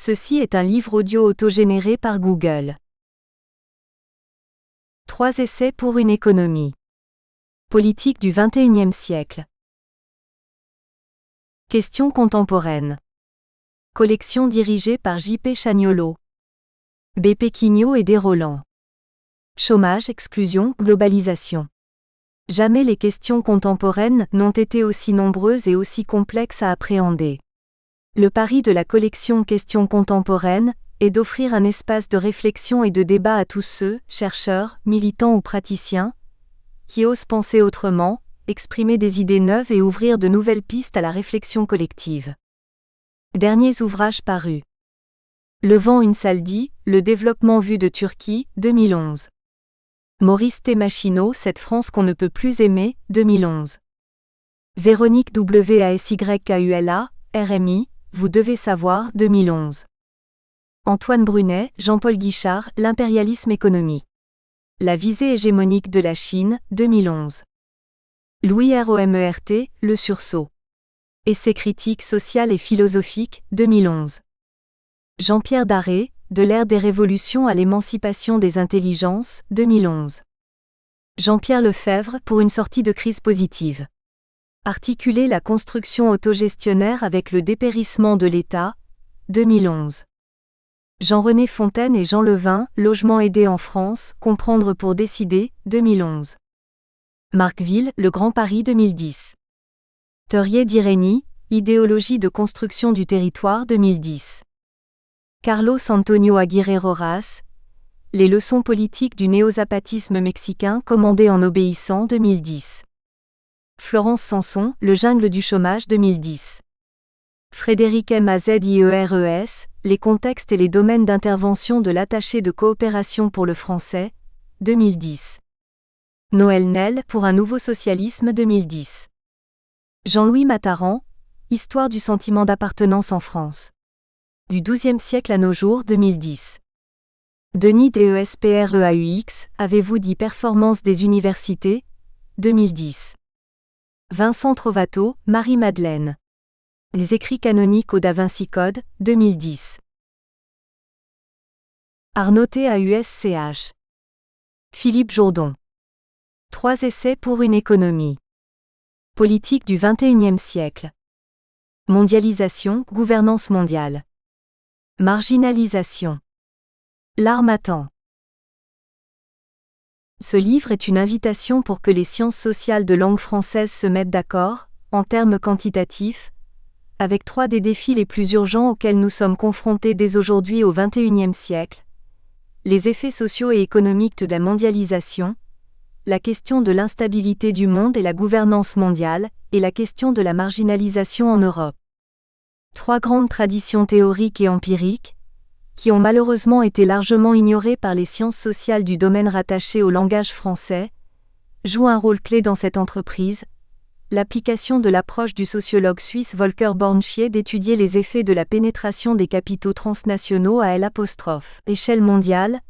Ceci est un livre audio autogénéré par Google. 3 essais pour une économie. Politique du XXIe siècle. Questions contemporaines. Collection dirigée par J.P. Chagnolot. B.P. Quignot et Desroland. Chômage, exclusion, globalisation. Jamais les questions contemporaines n'ont été aussi nombreuses et aussi complexes à appréhender. Le pari de la collection Questions contemporaines est d'offrir un espace de réflexion et de débat à tous ceux, chercheurs, militants ou praticiens, qui osent penser autrement, exprimer des idées neuves et ouvrir de nouvelles pistes à la réflexion collective. Derniers ouvrages parus. Levant une Saldi, Le développement vu de Turquie, 2011. Maurice T. Machineau, Cette France qu'on ne peut plus aimer, 2011. Véronique Wasykkula, RMI, Vous devez savoir, 2011. Antoine Brunet, Jean-Paul Guichard, L'impérialisme économique. La visée hégémonique de la Chine, 2011. Louis Romert, Le sursaut. Essai critique social et philosophique, 2011. Jean-Pierre Darré, De l'ère des révolutions à l'émancipation des intelligences, 2011. Jean-Pierre Lefebvre, Pour une sortie de crise positive. Articuler la construction autogestionnaire avec le dépérissement de l'État, 2011. Jean-René Fontaine et Jean Levin, Logement aidé en France, Comprendre pour décider, 2011. Marc Ville, Le Grand Paris 2010. Teurier d'Irénie, Idéologie de construction du territoire 2010. Carlos Antonio Aguirre Roras, Les leçons politiques du néozapatisme mexicain commandé en obéissant 2010. Florence Sanson, Le jungle du chômage 2010. Frédéric Mazieres, Les contextes et les domaines d'intervention de l'attaché de coopération pour le français, 2010. Noël Nel, Pour un nouveau socialisme 2010. Jean-Louis Mataran, Histoire du sentiment d'appartenance en France. Du XIIe siècle à nos jours 2010. Denis Despreux, Avez-vous dit performance des universités 2010. Vincent Trovato, Marie-Madeleine. Les écrits canoniques au Da Vinci Code, 2010. Arnaud Tausch. Philippe Jourdon. 3 essais pour une économie. Politique du XXIe siècle. Mondialisation, gouvernance mondiale. Marginalisation. L'harmattan. Ce livre est une invitation pour que les sciences sociales de langue française se mettent d'accord, en termes quantitatifs, avec 3 des défis les plus urgents auxquels nous sommes confrontés dès aujourd'hui au XXIe siècle. Les effets sociaux et économiques de la mondialisation, la question de l'instabilité du monde et la gouvernance mondiale, et la question de la marginalisation en Europe. 3 grandes traditions théoriques et empiriques, qui ont malheureusement été largement ignorées par les sciences sociales du domaine rattaché au langage français, jouent un rôle clé dans cette entreprise, l'application de l'approche du sociologue suisse Volker Bornschie d'étudier les effets de la pénétration des capitaux transnationaux à l'échelle mondiale,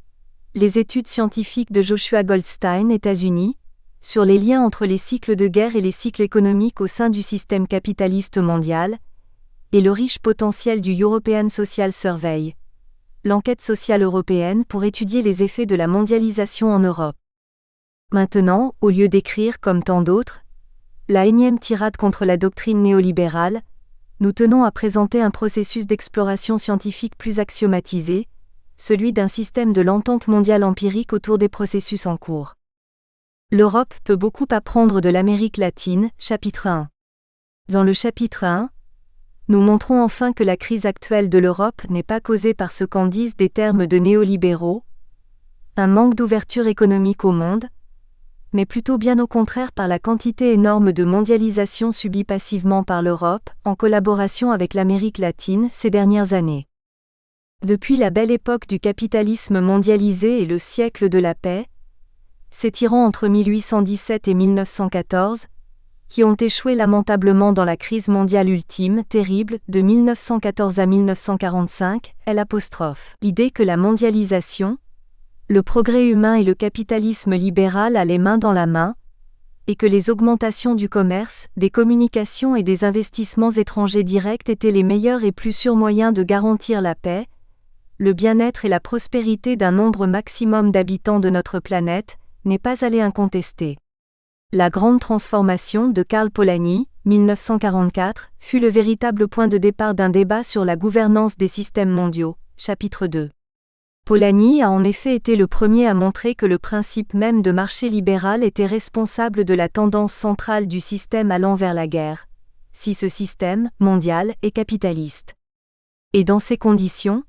les études scientifiques de Joshua Goldstein, États-Unis, sur les liens entre les cycles de guerre et les cycles économiques au sein du système capitaliste mondial, et le riche potentiel du European Social Survey, l'enquête sociale européenne pour étudier les effets de la mondialisation en Europe. Maintenant, au lieu d'écrire comme tant d'autres, la énième tirade contre la doctrine néolibérale, nous tenons à présenter un processus d'exploration scientifique plus axiomatisé, celui d'un système de l'entente mondiale empirique autour des processus en cours. L'Europe peut beaucoup apprendre de l'Amérique latine, chapitre 1. Dans le chapitre 1, nous montrons enfin que la crise actuelle de l'Europe n'est pas causée par ce qu'en disent des termes de néolibéraux, un manque d'ouverture économique au monde, mais plutôt bien au contraire par la quantité énorme de mondialisation subie passivement par l'Europe, en collaboration avec l'Amérique latine ces dernières années. Depuis la belle époque du capitalisme mondialisé et le siècle de la paix, s'étirant entre 1817 et 1914, qui ont échoué lamentablement dans la crise mondiale ultime, terrible, de 1914 à 1945, l'idée que la mondialisation, le progrès humain et le capitalisme libéral allaient main dans la main, et que les augmentations du commerce, des communications et des investissements étrangers directs étaient les meilleurs et plus sûrs moyens de garantir la paix, le bien-être et la prospérité d'un nombre maximum d'habitants de notre planète, n'est pas allé incontesté. La grande transformation de Karl Polanyi, 1944, fut le véritable point de départ d'un débat sur la gouvernance des systèmes mondiaux, chapitre 2. Polanyi a en effet été le premier à montrer que le principe même de marché libéral était responsable de la tendance centrale du système allant vers la guerre, si ce système, mondial, est capitaliste. Et dans ces conditions,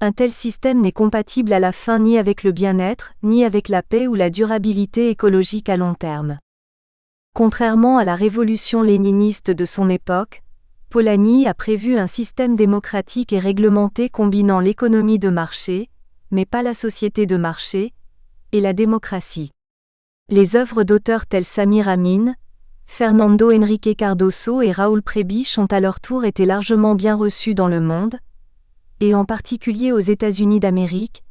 un tel système n'est compatible à la fin ni avec le bien-être, ni avec la paix ou la durabilité écologique à long terme. Contrairement à la révolution léniniste de son époque, Polanyi a prévu un système démocratique et réglementé combinant l'économie de marché, mais pas la société de marché, et la démocratie. Les œuvres d'auteurs tels Samir Amin, Fernando Henrique Cardoso et Raoul Prebisch ont à leur tour été largement bien reçues dans le monde, et en particulier aux États-Unis d'Amérique,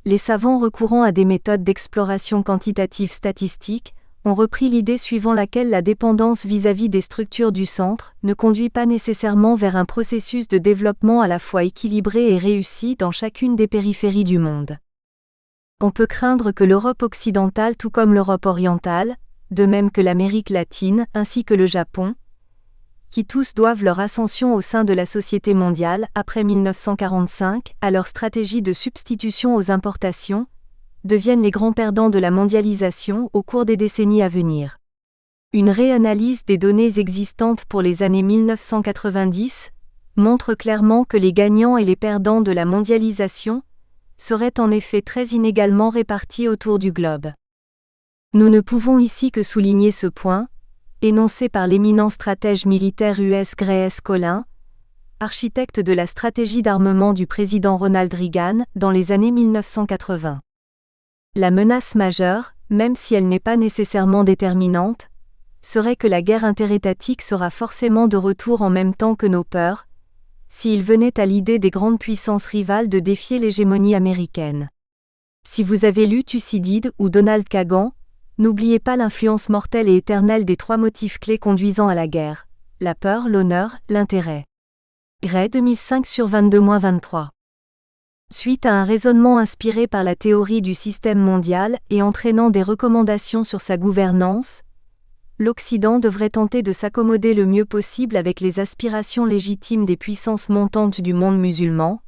les savants recourant à des méthodes d'exploration quantitative statistique ont repris l'idée suivant laquelle la dépendance vis-à-vis des structures du centre ne conduit pas nécessairement vers un processus de développement à la fois équilibré et réussi dans chacune des périphéries du monde. On peut craindre que l'Europe occidentale tout comme l'Europe orientale, de même que l'Amérique latine ainsi que le Japon, qui tous doivent leur ascension au sein de la société mondiale après 1945 à leur stratégie de substitution aux importations, deviennent les grands perdants de la mondialisation au cours des décennies à venir. Une réanalyse des données existantes pour les années 1990 montre clairement que les gagnants et les perdants de la mondialisation seraient en effet très inégalement répartis autour du globe. Nous ne pouvons ici que souligner ce point, énoncé par l'éminent stratège militaire US Grace Collin, architecte de la stratégie d'armement du président Ronald Reagan dans les années 1980. La menace majeure, même si elle n'est pas nécessairement déterminante, serait que la guerre interétatique sera forcément de retour en même temps que nos peurs, s'il venait à l'idée des grandes puissances rivales de défier l'hégémonie américaine. Si vous avez lu Thucydide ou Donald Kagan, n'oubliez pas l'influence mortelle et éternelle des trois motifs clés conduisant à la guerre: la peur, l'honneur, l'intérêt. Gray 2005/22-23. Suite à un raisonnement inspiré par la théorie du système mondial et entraînant des recommandations sur sa gouvernance, l'Occident devrait tenter de s'accommoder le mieux possible avec les aspirations légitimes des puissances montantes du monde musulman,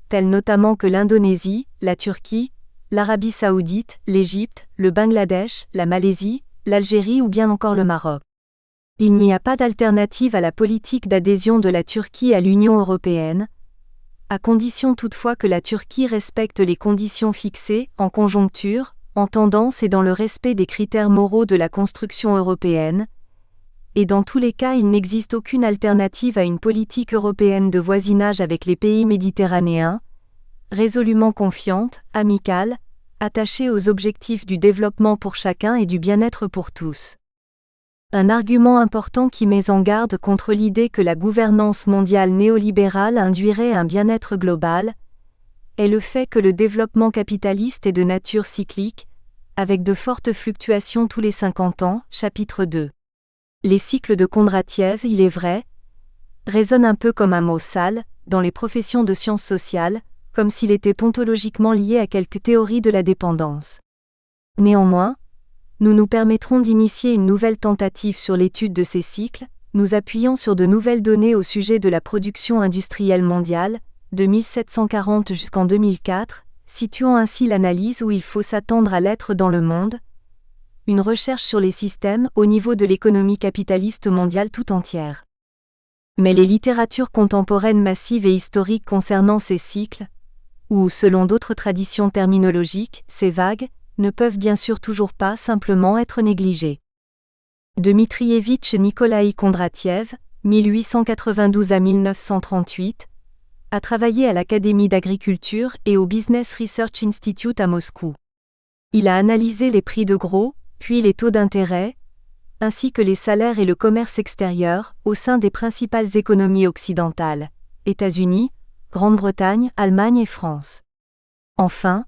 telles notamment que l'Indonésie, la Turquie, l'Arabie saoudite, l'Égypte, le Bangladesh, la Malaisie, l'Algérie ou bien encore le Maroc. Il n'y a pas d'alternative à la politique d'adhésion de la Turquie à l'Union européenne, à condition toutefois que la Turquie respecte les conditions fixées, en conjoncture, en tendance et dans le respect des critères moraux de la construction européenne, et dans tous les cas il n'existe aucune alternative à une politique européenne de voisinage avec les pays méditerranéens, résolument confiante, amicale, attachée aux objectifs du développement pour chacun et du bien-être pour tous. Un argument important qui met en garde contre l'idée que la gouvernance mondiale néolibérale induirait un bien-être global est le fait que le développement capitaliste est de nature cyclique, avec de fortes fluctuations tous les 50 ans, chapitre 2. Les cycles de Kondratiev, il est vrai, résonnent un peu comme un mot sale, dans les professions de sciences sociales, comme s'il était ontologiquement lié à quelque théorie de la dépendance. Néanmoins, nous nous permettrons d'initier une nouvelle tentative sur l'étude de ces cycles, nous appuyant sur de nouvelles données au sujet de la production industrielle mondiale, de 1740 jusqu'en 2004, situant ainsi l'analyse où il faut s'attendre à l'être dans le monde, une recherche sur les systèmes au niveau de l'économie capitaliste mondiale tout entière. Mais les littératures contemporaines massives et historiques concernant ces cycles, ou selon d'autres traditions terminologiques, ces vagues, ne peuvent bien sûr toujours pas simplement être négligées. Dmitrievitch Nikolaï Kondratiev, 1892 à 1938, a travaillé à l'Académie d'agriculture et au Business Research Institute à Moscou. Il a analysé les prix de gros, puis les taux d'intérêt, ainsi que les salaires et le commerce extérieur au sein des principales économies occidentales, États-Unis, Grande-Bretagne, Allemagne et France. Enfin,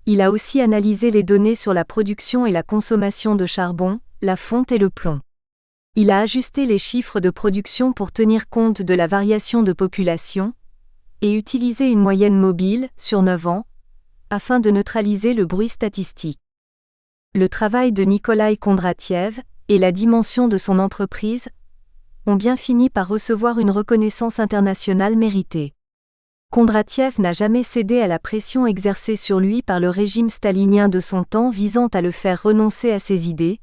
il a aussi analysé les données sur la production et la consommation de charbon, la fonte et le plomb. Il a ajusté les chiffres de production pour tenir compte de la variation de population, et utilisé une moyenne mobile, sur 9 ans, afin de neutraliser le bruit statistique. Le travail de Nikolai Kondratiev, et la dimension de son entreprise, ont bien fini par recevoir une reconnaissance internationale méritée. Kondratiev n'a jamais cédé à la pression exercée sur lui par le régime stalinien de son temps visant à le faire renoncer à ses idées,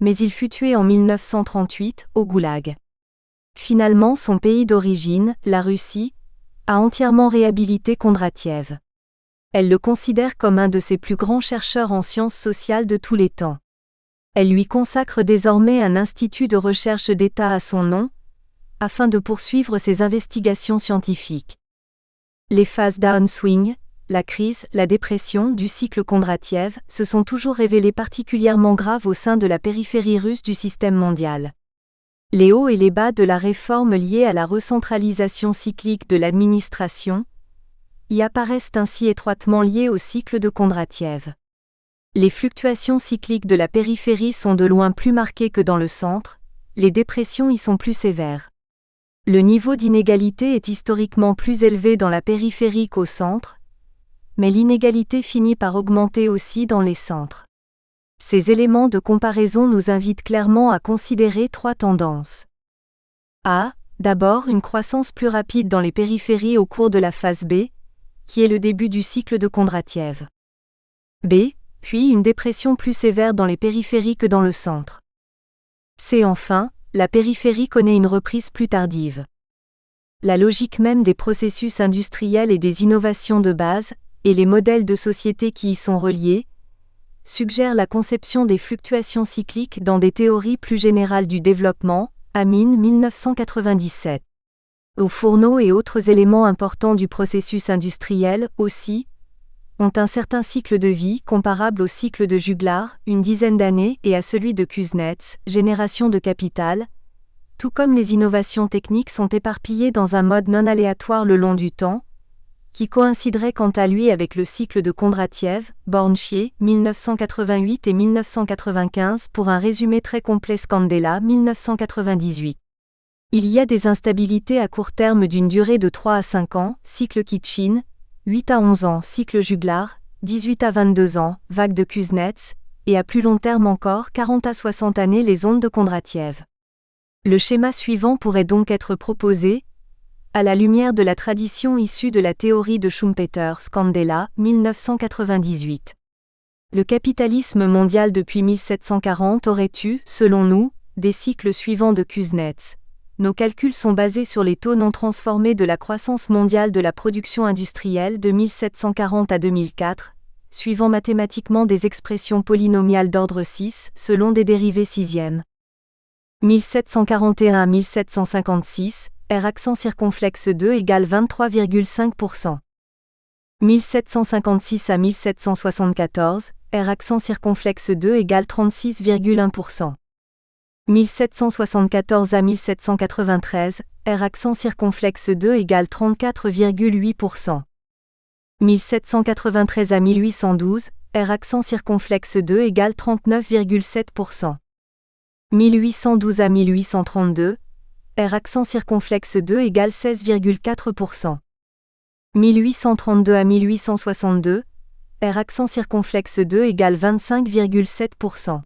mais il fut tué en 1938, au Goulag. Finalement, son pays d'origine, la Russie, a entièrement réhabilité Kondratiev. Elle le considère comme un de ses plus grands chercheurs en sciences sociales de tous les temps. Elle lui consacre désormais un institut de recherche d'État à son nom, afin de poursuivre ses investigations scientifiques. Les phases downswing, la crise, la dépression du cycle Kondratiev se sont toujours révélées particulièrement graves au sein de la périphérie russe du système mondial. Les hauts et les bas de la réforme liée à la recentralisation cyclique de l'administration y apparaissent ainsi étroitement liés au cycle de Kondratiev. Les fluctuations cycliques de la périphérie sont de loin plus marquées que dans le centre, les dépressions y sont plus sévères. Le niveau d'inégalité est historiquement plus élevé dans la périphérie qu'au centre, mais l'inégalité finit par augmenter aussi dans les centres. Ces éléments de comparaison nous invitent clairement à considérer 3 tendances. A. D'abord une croissance plus rapide dans les périphéries au cours de la phase B, qui est le début du cycle de Kondratiev. B. Puis une dépression plus sévère dans les périphéries que dans le centre. C. Enfin, la périphérie connaît une reprise plus tardive. La logique même des processus industriels et des innovations de base, et les modèles de société qui y sont reliés, suggèrent la conception des fluctuations cycliques dans des théories plus générales du développement, Amin 1997. Aux fourneaux et autres éléments importants du processus industriel, aussi, ont un certain cycle de vie comparable au cycle de Juglar, une dizaine d'années, et à celui de Kuznets, génération de capital, tout comme les innovations techniques sont éparpillées dans un mode non aléatoire le long du temps, qui coïnciderait quant à lui avec le cycle de Kondratiev, Bornchier, 1988 et 1995 pour un résumé très complet Scandella, 1998. Il y a des instabilités à court terme d'une durée de 3 à 5 ans, cycle Kitchin, 8 à 11 ans, cycle Juglar, 18 à 22 ans, vague de Kuznets, et à plus long terme encore 40 à 60 années les ondes de Kondratiev. Le schéma suivant pourrait donc être proposé, à la lumière de la tradition issue de la théorie de Schumpeter, Scandella, 1998. Le capitalisme mondial depuis 1740 aurait eu, selon nous, des cycles suivants de Kuznets. Nos calculs sont basés sur les taux non transformés de la croissance mondiale de la production industrielle de 1740 à 2004, suivant mathématiquement des expressions polynomiales d'ordre 6 selon des dérivées sixièmes. 1741 à 1756, R accent circonflexe 2 égale 23,5%. 1756 à 1774, R accent circonflexe 2 égale 36,1%. 1774 à 1793, R accent circonflexe 2 égale 34,8%. 1793 à 1812, R accent circonflexe 2 égale 39,7%. 1812 à 1832, R accent circonflexe 2 égale 16,4%. 1832 à 1862, R accent circonflexe 2 égale 25,7%.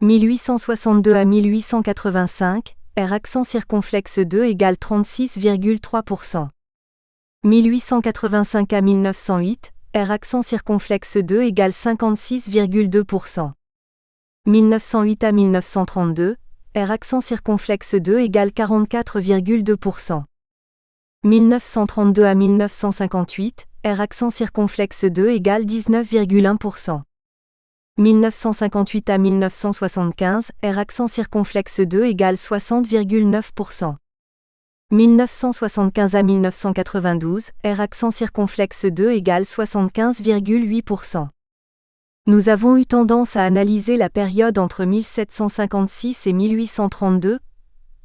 1862 à 1885, R accent circonflexe 2 égale 36,3%. 1885 à 1908, R accent circonflexe 2 égale 56,2%. 1908 à 1932, R accent circonflexe 2 égale 44,2%. 1932 à 1958, R accent circonflexe 2 égale 19,1%. 1958 à 1975, R accent circonflexe 2 égale 60,9%. 1975 à 1992, R accent circonflexe 2 égale 75,8%. Nous avons eu tendance à analyser la période entre 1756 et 1832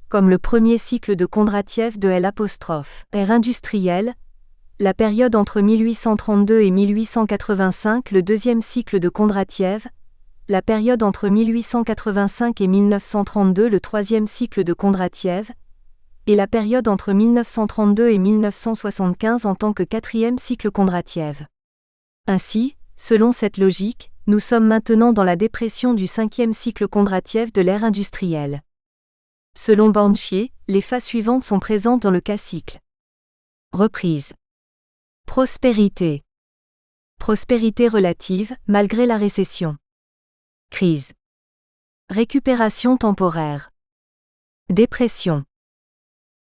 comme le premier cycle de Kondratiev de L'(R) industriel, la période entre 1832 et 1885 le deuxième cycle de Kondratiev, la période entre 1885 et 1932 le troisième cycle de Kondratiev, et la période entre 1932 et 1975 en tant que quatrième cycle Kondratiev. Ainsi, selon cette logique, nous sommes maintenant dans la dépression du cinquième cycle Kondratiev de l'ère industrielle. Selon Bornchier, les phases suivantes sont présentes dans le cas-cycle. Reprise. Prospérité. Prospérité relative, malgré la récession. Crise. Récupération temporaire. Dépression.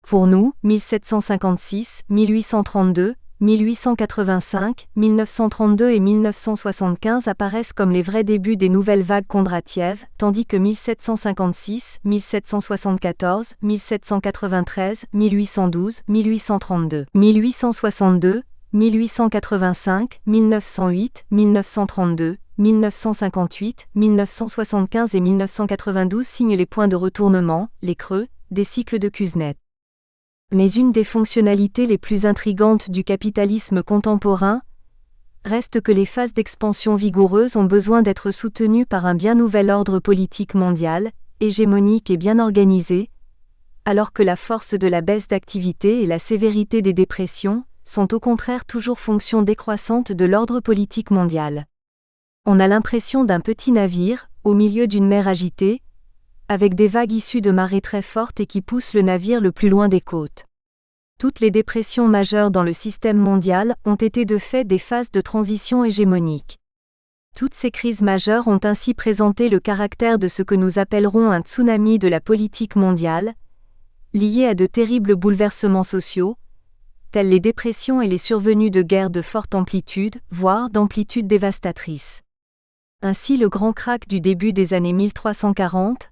Pour nous, 1756, 1832, 1885, 1932 et 1975 apparaissent comme les vrais débuts des nouvelles vagues Kondratiev, tandis que 1756, 1774, 1793, 1812, 1832, 1862, 1885, 1908, 1932, 1958, 1975 et 1992 signent les points de retournement, les creux, des cycles de Kuznets. Mais une des fonctionnalités les plus intrigantes du capitalisme contemporain reste que les phases d'expansion vigoureuse ont besoin d'être soutenues par un bien nouvel ordre politique mondial, hégémonique et bien organisé, alors que la force de la baisse d'activité et la sévérité des dépressions sont au contraire toujours fonction décroissante de l'ordre politique mondial. On a l'impression d'un petit navire, au milieu d'une mer agitée, avec des vagues issues de marées très fortes et qui poussent le navire le plus loin des côtes. Toutes les dépressions majeures dans le système mondial ont été de fait des phases de transition hégémonique. Toutes ces crises majeures ont ainsi présenté le caractère de ce que nous appellerons un tsunami de la politique mondiale, lié à de terribles bouleversements sociaux, tels les dépressions et les survenues de guerres de forte amplitude, voire d'amplitude dévastatrice. Ainsi le grand krach du début des années 1340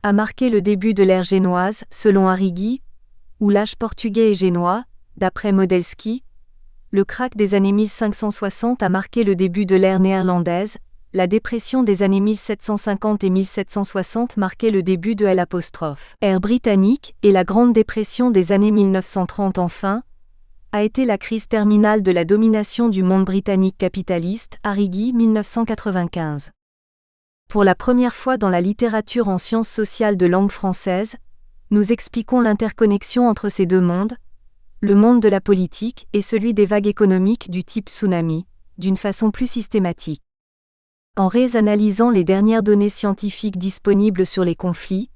a marqué le début de l'ère génoise, selon Arrighi, ou l'âge portugais et génois, d'après Modelski. Le krach des années 1560 a marqué le début de l'ère néerlandaise, la dépression des années 1750 et 1760 marquait le début de l'ère britannique, et la Grande Dépression des années 1930 enfin, a été la crise terminale de la domination du monde britannique capitaliste, Arrighi 1995. Pour la première fois dans la littérature en sciences sociales de langue française, nous expliquons l'interconnexion entre ces deux mondes, le monde de la politique et celui des vagues économiques du type tsunami, d'une façon plus systématique. En réanalysant les dernières données scientifiques disponibles sur les conflits,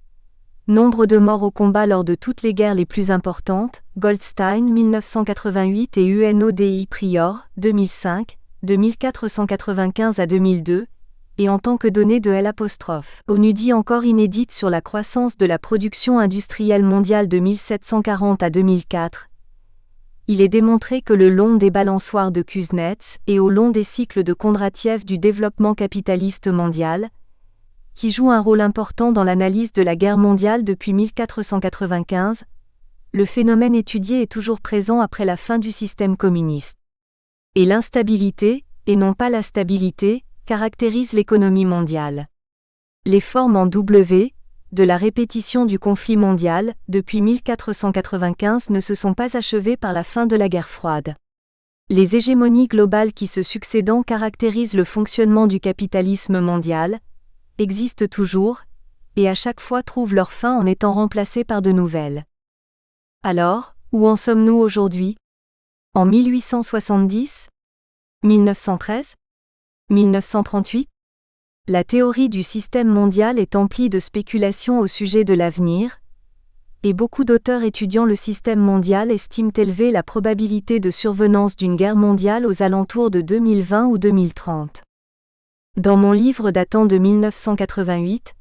nombre de morts au combat lors de toutes les guerres les plus importantes, Goldstein 1988 et UNODI Prior 2005, de 1495 à 2002, et en tant que données de ONU dit encore inédites sur la croissance de la production industrielle mondiale de 1740 à 2004, il est démontré que le long des balançoires de Kuznets et au long des cycles de Kondratiev du développement capitaliste mondial, qui joue un rôle important dans l'analyse de la guerre mondiale depuis 1495, le phénomène étudié est toujours présent après la fin du système communiste. Et l'instabilité, et non pas la stabilité, caractérise l'économie mondiale. Les formes en W, de la répétition du conflit mondial, depuis 1495 ne se sont pas achevées par la fin de la guerre froide. Les hégémonies globales qui se succédant caractérisent le fonctionnement du capitalisme mondial, existent toujours, et à chaque fois trouvent leur fin en étant remplacées par de nouvelles. Alors, où en sommes-nous aujourd'hui ? En 1870 ? 1913 ? 1938 ? La théorie du système mondial est emplie de spéculations au sujet de l'avenir, et beaucoup d'auteurs étudiant le système mondial estiment élever la probabilité de survenance d'une guerre mondiale aux alentours de 2020 ou 2030. Dans mon livre datant de 1988,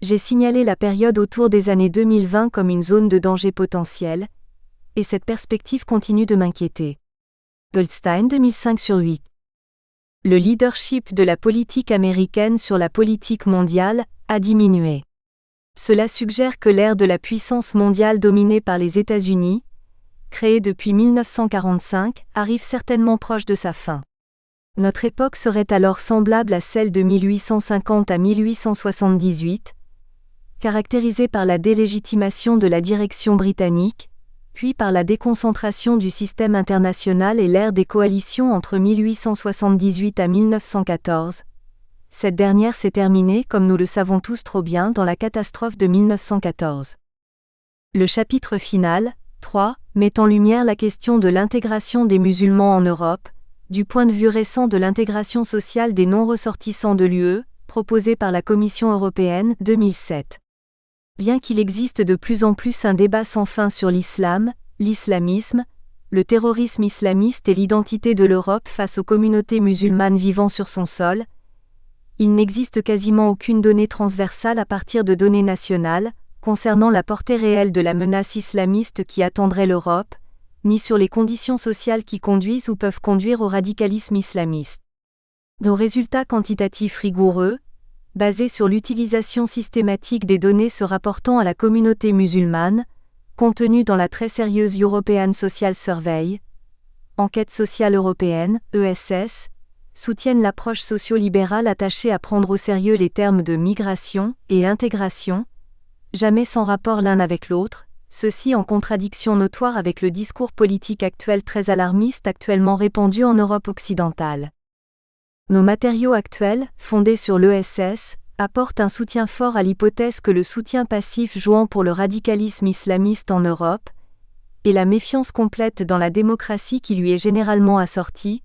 j'ai signalé la période autour des années 2020 comme une zone de danger potentiel, et cette perspective continue de m'inquiéter. Goldstein 2005/8. Le leadership de la politique américaine sur la politique mondiale a diminué. Cela suggère que l'ère de la puissance mondiale dominée par les États-Unis, créée depuis 1945, arrive certainement proche de sa fin. Notre époque serait alors semblable à celle de 1850 à 1878, caractérisée par la délégitimation de la direction britannique, puis par la déconcentration du système international et l'ère des coalitions entre 1878 à 1914, cette dernière s'est terminée, comme nous le savons tous trop bien, dans la catastrophe de 1914. Le chapitre final, 3, met en lumière la question de l'intégration des musulmans en Europe, du point de vue récent de l'intégration sociale des non-ressortissants de l'UE, proposée par la Commission européenne 2007. Bien qu'il existe de plus en plus un débat sans fin sur l'islam, l'islamisme, le terrorisme islamiste et l'identité de l'Europe face aux communautés musulmanes vivant sur son sol, il n'existe quasiment aucune donnée transversale à partir de données nationales, concernant la portée réelle de la menace islamiste qui attendrait l'Europe, ni sur les conditions sociales qui conduisent ou peuvent conduire au radicalisme islamiste. Nos résultats quantitatifs rigoureux, basés sur l'utilisation systématique des données se rapportant à la communauté musulmane, contenues dans la très sérieuse European Social Survey, Enquête sociale européenne, ESS, soutiennent l'approche socio-libérale attachée à prendre au sérieux les termes de migration et intégration, jamais sans rapport l'un avec l'autre, ceci en contradiction notoire avec le discours politique actuel très alarmiste actuellement répandu en Europe occidentale. Nos matériaux actuels, fondés sur l'ESS, apportent un soutien fort à l'hypothèse que le soutien passif jouant pour le radicalisme islamiste en Europe, et la méfiance complète dans la démocratie qui lui est généralement assortie,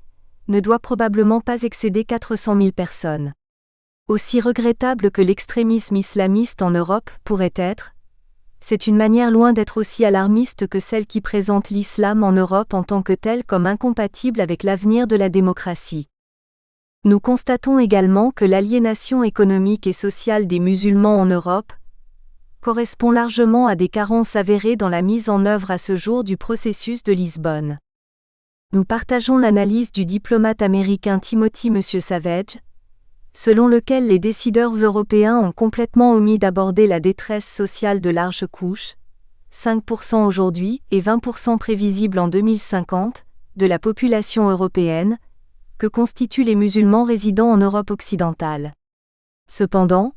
ne doit probablement pas excéder 400 000 personnes. Aussi regrettable que l'extrémisme islamiste en Europe pourrait être, c'est une manière loin d'être aussi alarmiste que celle qui présente l'islam en Europe en tant que tel comme incompatible avec l'avenir de la démocratie. Nous constatons également que l'aliénation économique et sociale des musulmans en Europe correspond largement à des carences avérées dans la mise en œuvre à ce jour du processus de Lisbonne. Nous partageons l'analyse du diplomate américain Timothy Savage, selon lequel les décideurs européens ont complètement omis d'aborder la détresse sociale de large couche, 5% aujourd'hui et 20% prévisible en 2050, de la population européenne, que constituent les musulmans résidant en Europe occidentale. Cependant,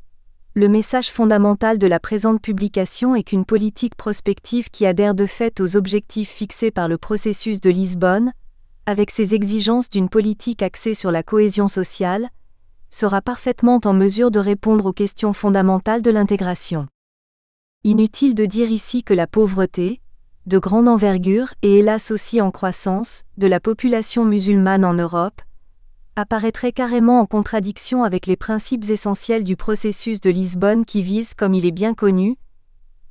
le message fondamental de la présente publication est qu'une politique prospective qui adhère de fait aux objectifs fixés par le processus de Lisbonne, avec ses exigences d'une politique axée sur la cohésion sociale, sera parfaitement en mesure de répondre aux questions fondamentales de l'intégration. Inutile de dire ici que la pauvreté, de grande envergure et hélas aussi en croissance, de la population musulmane en Europe, apparaîtrait carrément en contradiction avec les principes essentiels du processus de Lisbonne qui vise, comme il est bien connu,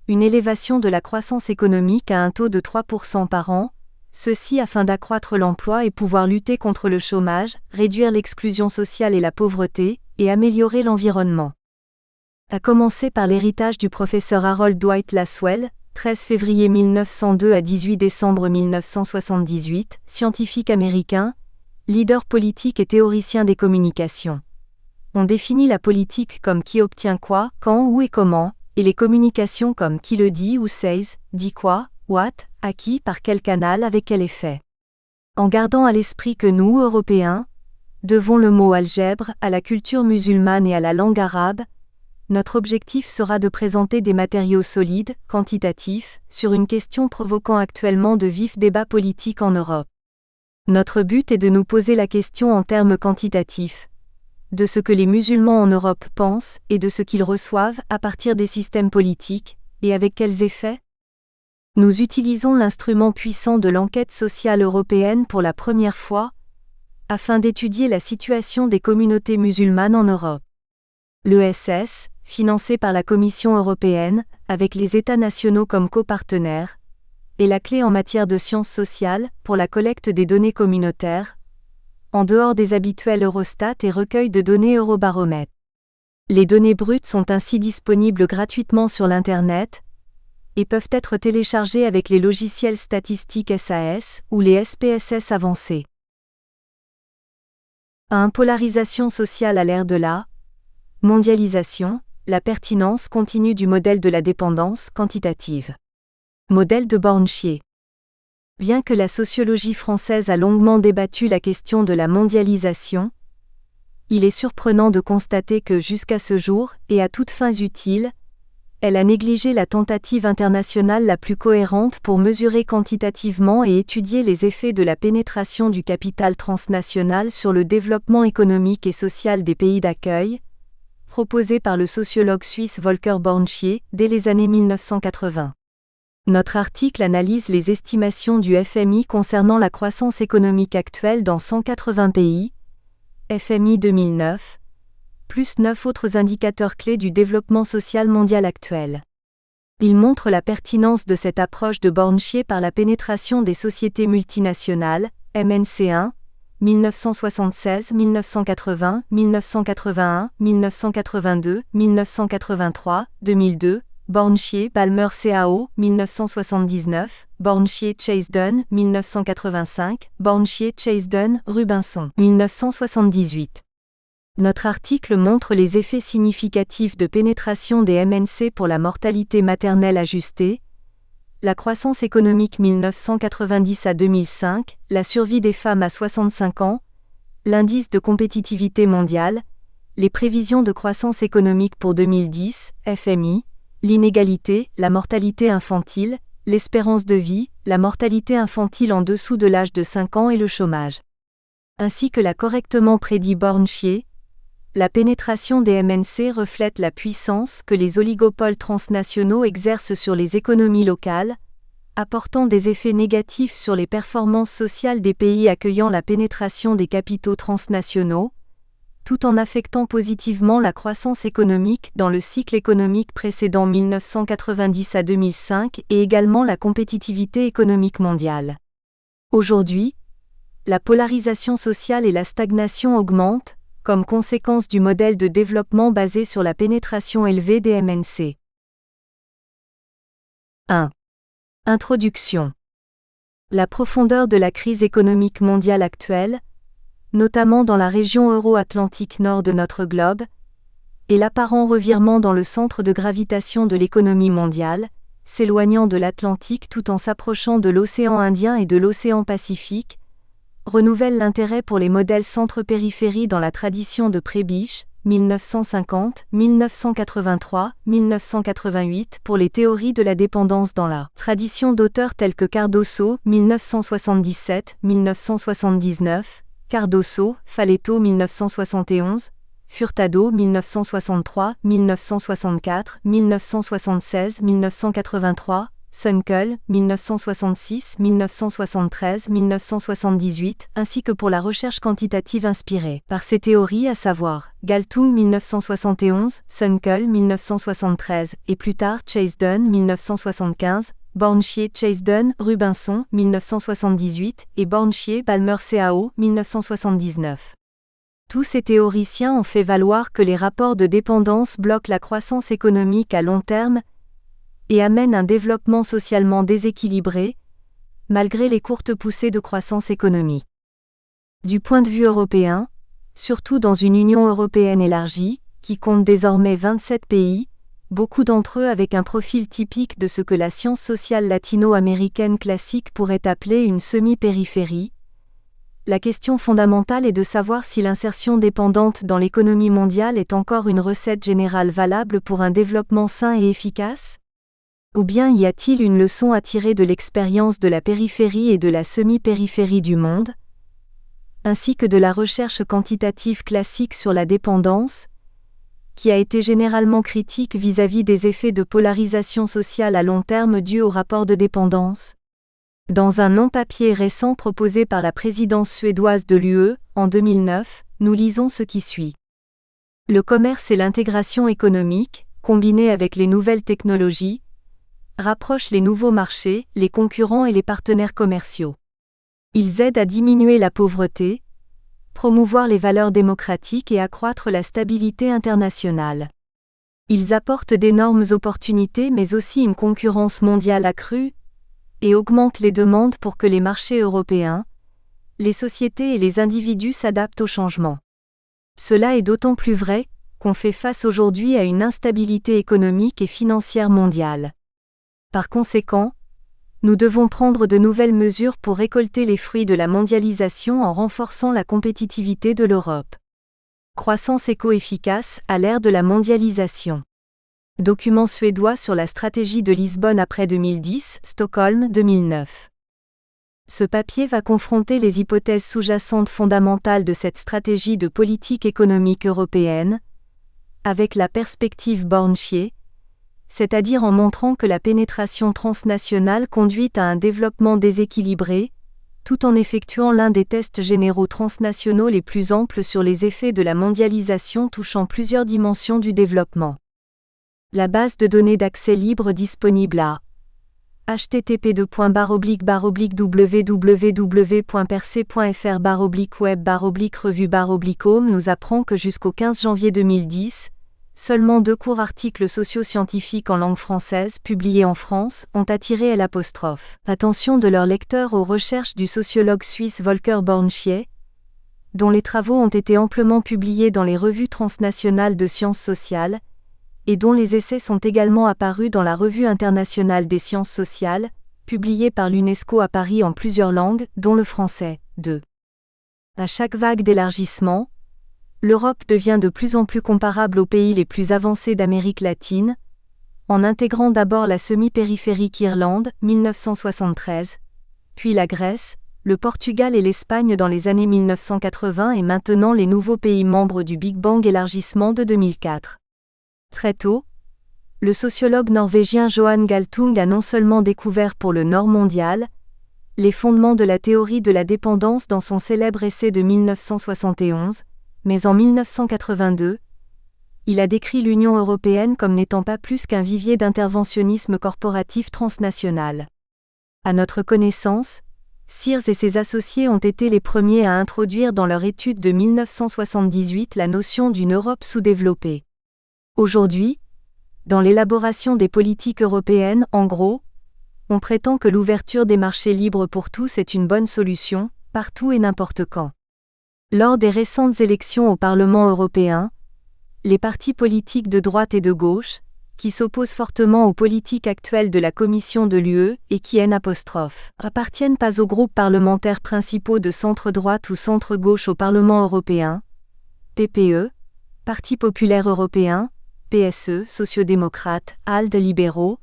une élévation de la croissance économique à un taux de 3% par an, ceci afin d'accroître l'emploi et pouvoir lutter contre le chômage, réduire l'exclusion sociale et la pauvreté, et améliorer l'environnement. À commencer par l'héritage du professeur Harold Dwight Lasswell, 13 février 1902 à 18 décembre 1978, scientifique américain, leader politique et théoricien des communications. On définit la politique comme qui obtient quoi, quand, où et comment, et les communications comme qui le dit ou says, dit quoi, what, à qui, par quel canal, avec quel effet. En gardant à l'esprit que nous, Européens, devons le mot algèbre à la culture musulmane et à la langue arabe, notre objectif sera de présenter des matériaux solides, quantitatifs, sur une question provoquant actuellement de vifs débats politiques en Europe. Notre but est de nous poser la question en termes quantitatifs, de ce que les musulmans en Europe pensent et de ce qu'ils reçoivent à partir des systèmes politiques, et avec quels effets. Nous utilisons l'instrument puissant de l'enquête sociale européenne pour la première fois, afin d'étudier la situation des communautés musulmanes en Europe. L'ESS, financé par la Commission européenne, avec les États nationaux comme copartenaires, est la clé en matière de sciences sociales pour la collecte des données communautaires, en dehors des habituels Eurostat et recueils de données Eurobaromètre. Les données brutes sont ainsi disponibles gratuitement sur l'Internet et peuvent être téléchargées avec les logiciels statistiques SAS ou les SPSS avancés. 1. Polarisation sociale à l'ère de la mondialisation, la pertinence continue du modèle de la dépendance quantitative. Modèle de Bornchier. Bien que la sociologie française a longuement débattu la question de la mondialisation, il est surprenant de constater que jusqu'à ce jour, et à toutes fins utiles, Elle a négligé la tentative internationale la plus cohérente pour mesurer quantitativement et étudier les effets de la pénétration du capital transnational sur le développement économique et social des pays d'accueil, proposée par le sociologue suisse Volker Borntschier dès les années 1980. Notre article analyse les estimations du FMI concernant la croissance économique actuelle dans 180 pays, FMI 2009, plus 9 autres indicateurs clés du développement social mondial actuel. Il montre la pertinence de cette approche de Borntschier par la pénétration des sociétés multinationales, MNC1, 1976, 1980, 1981, 1982, 1983, 2002, Borntschier, Ballmer CAO, 1979, Borntschier Chase-Dunn, 1985, Borntschier Chase-Dunn, Rubinson, 1978. Notre article montre les effets significatifs de pénétration des MNC pour la mortalité maternelle ajustée, la croissance économique 1990 à 2005, la survie des femmes à 65 ans, l'indice de compétitivité mondiale, les prévisions de croissance économique pour 2010, FMI, l'inégalité, la mortalité infantile, l'espérance de vie, la mortalité infantile en dessous de l'âge de 5 ans et le chômage. Ainsi que l'a correctement prédit Borntschier, la pénétration des MNC reflète la puissance que les oligopoles transnationaux exercent sur les économies locales, apportant des effets négatifs sur les performances sociales des pays accueillant la pénétration des capitaux transnationaux, tout en affectant positivement la croissance économique dans le cycle économique précédent 1990 à 2005 et également la compétitivité économique mondiale. Aujourd'hui, la polarisation sociale et la stagnation augmentent, comme conséquence du modèle de développement basé sur la pénétration élevée des MNC. 1. Introduction. La profondeur de la crise économique mondiale actuelle, notamment dans la région euro-atlantique nord de notre globe, et l'apparent revirement dans le centre de gravitation de l'économie mondiale, s'éloignant de l'Atlantique tout en s'approchant de l'océan Indien et de l'océan Pacifique, renouvelle l'intérêt pour les modèles centre-périphérie dans la tradition de Prebisch, 1950, 1983, 1988 pour les théories de la dépendance dans la tradition d'auteurs tels que Cardoso, 1977, 1979, Cardoso, Faletto 1971, Furtado 1963, 1964, 1976, 1983, Sunkel, 1966, 1973, 1978, ainsi que pour la recherche quantitative inspirée par ces théories, à savoir Galtung 1971, Sunkel 1973 et plus tard Chase-Dunn 1975, Borntschier Chase-Dunn, Rubinson 1978 et Borntschier Ballmer CAO 1979. Tous ces théoriciens ont fait valoir que les rapports de dépendance bloquent la croissance économique à long terme et amène un développement socialement déséquilibré, malgré les courtes poussées de croissance économique. Du point de vue européen, surtout dans une Union européenne élargie, qui compte désormais 27 pays, beaucoup d'entre eux avec un profil typique de ce que la science sociale latino-américaine classique pourrait appeler une semi-périphérie, la question fondamentale est de savoir si l'insertion dépendante dans l'économie mondiale est encore une recette générale valable pour un développement sain et efficace ? Ou bien y a-t-il une leçon à tirer de l'expérience de la périphérie et de la semi-périphérie du monde, ainsi que de la recherche quantitative classique sur la dépendance, qui a été généralement critique vis-à-vis des effets de polarisation sociale à long terme dus au rapport de dépendance ? Dans un non-papier récent proposé par la présidence suédoise de l'UE, en 2009, nous lisons ce qui suit. Le commerce et l'intégration économique, combinés avec les nouvelles technologies, rapprochent les nouveaux marchés, les concurrents et les partenaires commerciaux. Ils aident à diminuer la pauvreté, promouvoir les valeurs démocratiques et accroître la stabilité internationale. Ils apportent d'énormes opportunités mais aussi une concurrence mondiale accrue, et augmentent les demandes pour que les marchés européens, les sociétés et les individus s'adaptent au changement. Cela est d'autant plus vrai qu'on fait face aujourd'hui à une instabilité économique et financière mondiale. Par conséquent, nous devons prendre de nouvelles mesures pour récolter les fruits de la mondialisation en renforçant la compétitivité de l'Europe. Croissance éco-efficace à l'ère de la mondialisation. Document suédois sur la stratégie de Lisbonne après 2010, Stockholm 2009. Ce papier va confronter les hypothèses sous-jacentes fondamentales de cette stratégie de politique économique européenne, avec la perspective Bornschie, c'est-à-dire en montrant que la pénétration transnationale conduit à un développement déséquilibré, tout en effectuant l'un des tests généraux transnationaux les plus amples sur les effets de la mondialisation touchant plusieurs dimensions du développement. La base de données d'accès libre disponible à http://www.percé.fr/web/revue/home nous apprend que jusqu'au 15 janvier 2010, seulement 2 courts articles socio-scientifiques en langue française publiés en France ont attiré l'attention de leurs lecteurs aux recherches du sociologue suisse Volker Bornschie, dont les travaux ont été amplement publiés dans les revues transnationales de sciences sociales, et dont les essais sont également apparus dans la Revue internationale des sciences sociales, publiée par l'UNESCO à Paris en plusieurs langues, dont le français. 2. À chaque vague d'élargissement, l'Europe devient de plus en plus comparable aux pays les plus avancés d'Amérique latine, en intégrant d'abord la semi-périphérique Irlande, 1973, puis la Grèce, le Portugal et l'Espagne dans les années 1980 et maintenant les nouveaux pays membres du Big Bang élargissement de 2004. Très tôt, le sociologue norvégien Johan Galtung a non seulement découvert pour le Nord mondial les fondements de la théorie de la dépendance dans son célèbre essai de 1971, mais en 1982, il a décrit l'Union européenne comme n'étant pas plus qu'un vivier d'interventionnisme corporatif transnational. À notre connaissance, Sears et ses associés ont été les premiers à introduire dans leur étude de 1978 la notion d'une Europe sous-développée. Aujourd'hui, dans l'élaboration des politiques européennes, en gros, on prétend que l'ouverture des marchés libres pour tous est une bonne solution, partout et n'importe quand. Lors des récentes élections au Parlement européen, les partis politiques de droite et de gauche, qui s'opposent fortement aux politiques actuelles de la Commission de l'UE et qui appartiennent pas aux groupes parlementaires principaux de centre-droite ou centre-gauche au Parlement européen, PPE, Parti populaire européen, PSE, sociodémocrates, ALDE libéraux,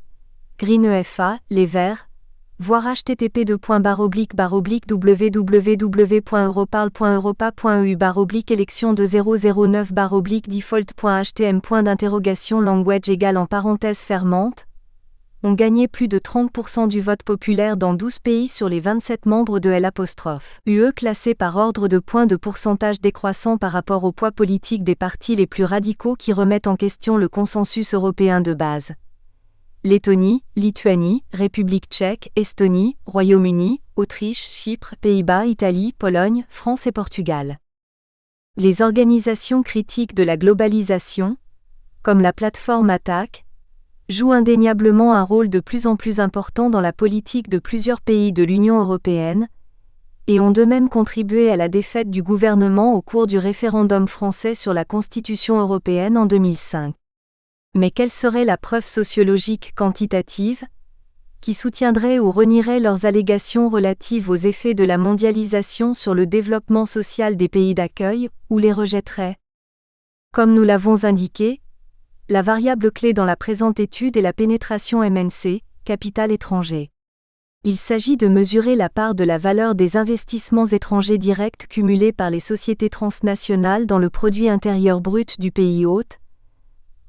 Green EFA, les Verts, voir http://www.europarl.europa.eu/élection de 009/default.htm. Language égale en parenthèse fermante, ont gagné plus de 30% du vote populaire dans 12 pays sur les 27 membres de l'UE classés par ordre de points de pourcentage décroissant par rapport au poids politique des partis les plus radicaux qui remettent en question le consensus européen de base. Lettonie, Lituanie, République tchèque, Estonie, Royaume-Uni, Autriche, Chypre, Pays-Bas, Italie, Pologne, France et Portugal. Les organisations critiques de la globalisation, comme la plateforme Attac, jouent indéniablement un rôle de plus en plus important dans la politique de plusieurs pays de l'Union européenne, et ont de même contribué à la défaite du gouvernement au cours du référendum français sur la Constitution européenne en 2005. Mais quelle serait la preuve sociologique quantitative qui soutiendrait ou renierait leurs allégations relatives aux effets de la mondialisation sur le développement social des pays d'accueil, ou les rejetterait? Comme nous l'avons indiqué, la variable clé dans la présente étude est la pénétration MNC, capital étranger. Il s'agit de mesurer la part de la valeur des investissements étrangers directs cumulés par les sociétés transnationales dans le produit intérieur brut du pays hôte,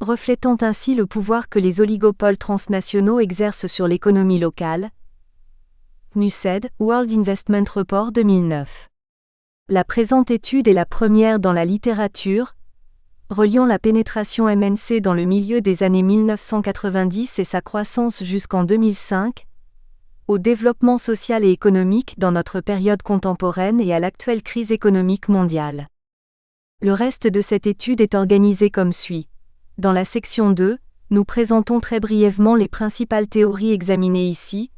reflétant ainsi le pouvoir que les oligopoles transnationaux exercent sur l'économie locale. NUSED, World Investment Report 2009. La présente étude est la première dans la littérature, reliant la pénétration MNC dans le milieu des années 1990 et sa croissance jusqu'en 2005, au développement social et économique dans notre période contemporaine et à l'actuelle crise économique mondiale. Le reste de cette étude est organisé comme suit. Dans la section 2, nous présentons très brièvement les principales théories examinées ici,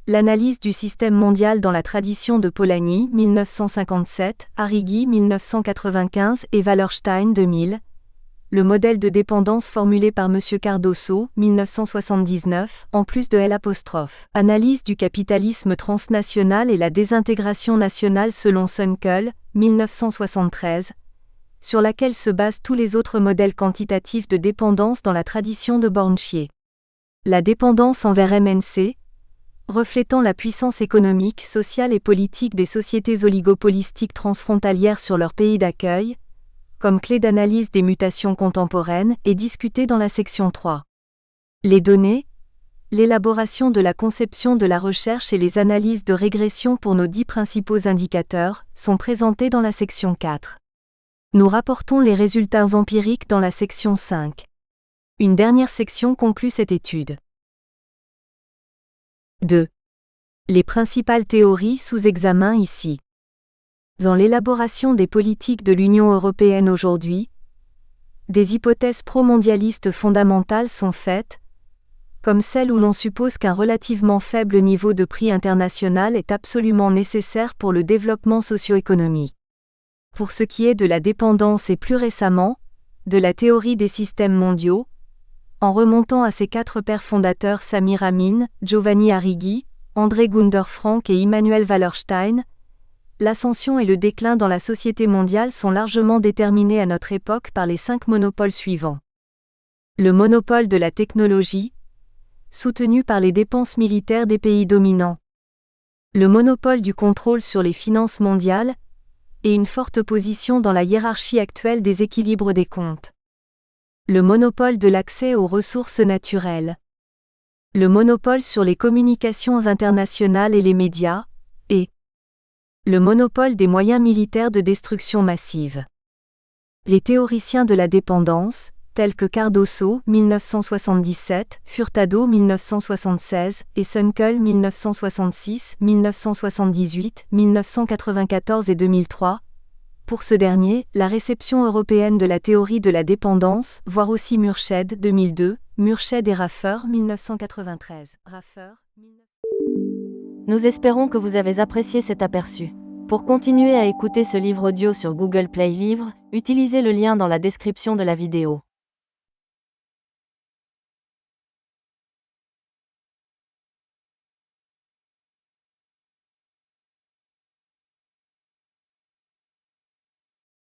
l'analyse du système mondial dans la tradition de Polanyi 1957, Arrighi 1995 et Wallerstein 2000, le modèle de dépendance formulé par M. Cardoso 1979, en plus de L', analyse du capitalisme transnational et la désintégration nationale selon Sunkel 1973, sur laquelle se basent tous les autres modèles quantitatifs de dépendance dans la tradition de Bornchier. La dépendance envers MNC, reflétant la puissance économique, sociale et politique des sociétés oligopolistiques transfrontalières sur leur pays d'accueil, comme clé d'analyse des mutations contemporaines, est discutée dans la section 3. Les données, l'élaboration de la conception de la recherche et les analyses de régression pour nos 10 principaux indicateurs sont présentées dans la section 4. Nous rapportons les résultats empiriques dans la section 5. Une dernière section conclut cette étude. 2. Les principales théories sous examen ici. Dans l'élaboration des politiques de l'Union européenne aujourd'hui, des hypothèses pro-mondialistes fondamentales sont faites, comme celle où l'on suppose qu'un relativement faible niveau de prix international est absolument nécessaire pour le développement socio-économique. Pour ce qui est de la dépendance et plus récemment, de la théorie des systèmes mondiaux, en remontant à ses 4 pères fondateurs Samir Amin, Giovanni Arrighi, André Gunder Frank et Immanuel Wallerstein, l'ascension et le déclin dans la société mondiale sont largement déterminés à notre époque par les 5 monopoles suivants. Le monopole de la technologie, soutenu par les dépenses militaires des pays dominants. Le monopole du contrôle sur les finances mondiales, et une forte position dans la hiérarchie actuelle des équilibres des comptes. Le monopole de l'accès aux ressources naturelles. Le monopole sur les communications internationales et les médias, et le monopole des moyens militaires de destruction massive. Les théoriciens de la dépendance, tels que Cardoso 1977, Furtado 1976 et Sunkel 1966, 1978, 1994 et 2003, pour ce dernier, la réception européenne de la théorie de la dépendance, voire aussi Murshed 2002, Murshed et Raffer 1993. Nous espérons que vous avez apprécié cet aperçu. Pour continuer à écouter ce livre audio sur Google Play Livres, utilisez le lien dans la description de la vidéo.